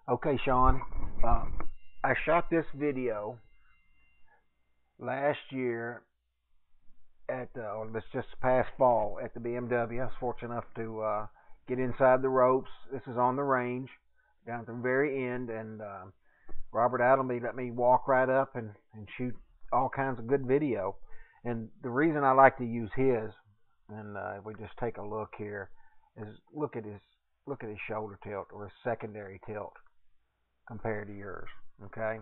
Okay, Sean. I shot this video last year or this just past fall at the BMW. I was fortunate enough to get inside the ropes. This is on the range, down at the very end, and Robert Allenby let me walk right up and shoot all kinds of good video. And the reason I like to use his, and if we just take a look here, is look at his shoulder tilt or his secondary tilt compared to yours. Okay,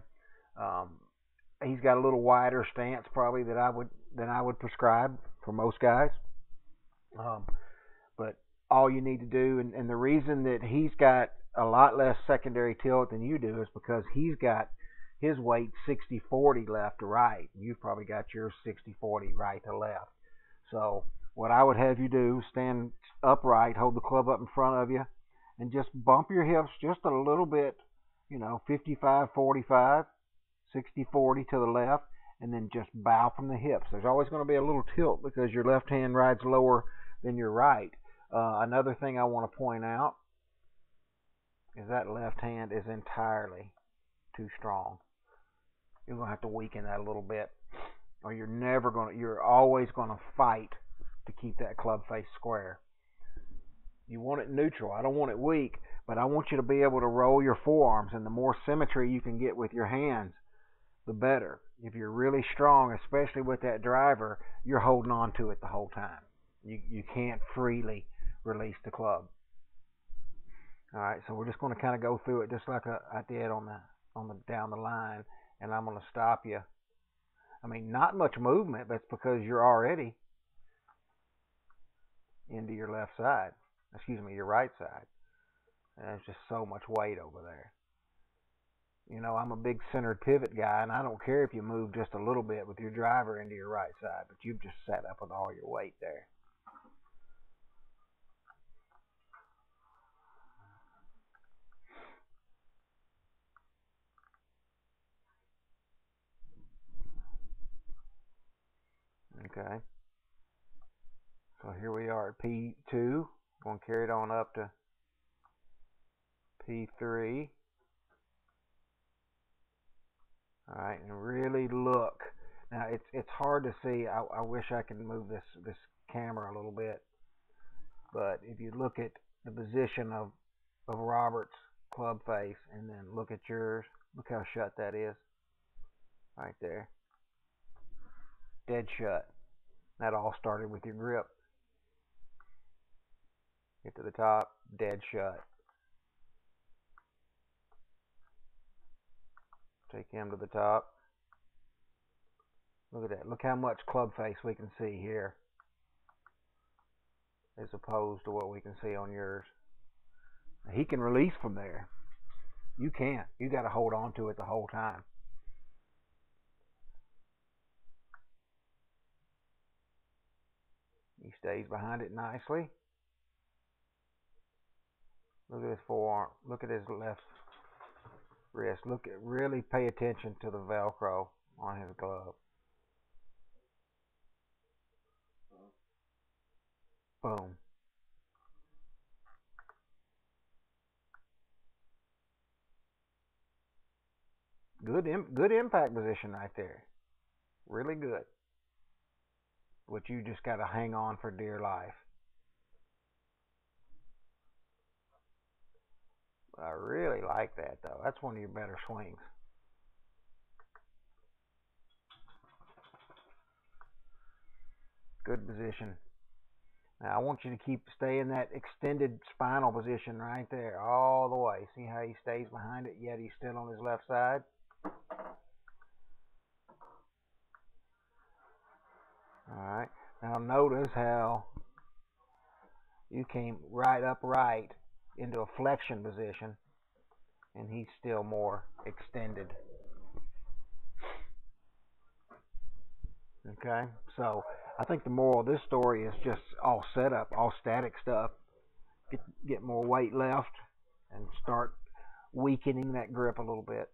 um, he's got a little wider stance probably than I would prescribe for most guys. Um, but all you need to do, and the reason that he's got a lot less secondary tilt than you do is because he's got his weight 60-40 left to right. You've probably got yours 60-40 right to left. So what I would have you do, stand upright, hold the club up in front of you, and just bump your hips just a little bit, 55-45, 60-40 to the left, and then just bow from the hips. There's always going to be a little tilt because your left hand rides lower than your right. Another thing I want to point out is that left hand is entirely too strong. You're going to have to weaken that a little bit, or you're always going to fight to keep that club face square. You want it neutral. I don't want it weak, but I want you to be able to roll your forearms, and the more symmetry you can get with your hands, the better. If you're really strong, especially with that driver, you're holding on to it the whole time. You can't freely release the club. All right, so we're just going to kind of go through it just like I did on the down the line, and I'm going to stop you. I mean, not much movement, but it's because you're already into your left side. Excuse me, your right side. And there's just so much weight over there. I'm a big centered pivot guy, and I don't care if you move just a little bit with your driver into your right side, but you've just sat up with all your weight there. Okay. So here we are at P2. Going to carry it on up to P3. All right, and really look. Now it's hard to see. I wish I could move this camera a little bit, but if you look at the position of Robert's club face and then look at yours, look how shut that is, right there, dead shut. That all started with your grip. Get to the top, dead shut. Take him to the top. Look at that. Look how much club face we can see here as opposed to what we can see on yours. He can release from there. You can't. You got to hold on to it the whole time. He stays behind it nicely. Look at his forearm. Look at his left wrist. Really pay attention to the Velcro on his glove. Boom. Good impact position right there. Really good. But you just got to hang on for dear life. I really like that, though. That's one of your better swings. Good position. Now I want you to stay in that extended spinal position right there all the way. See how he stays behind it, yet he's still on his left side? Alright. Now notice how you came right upright into a flexion position, and he's still more extended. Okay, so I think the moral of this story is just all setup, all static stuff. Get more weight left and start weakening that grip a little bit.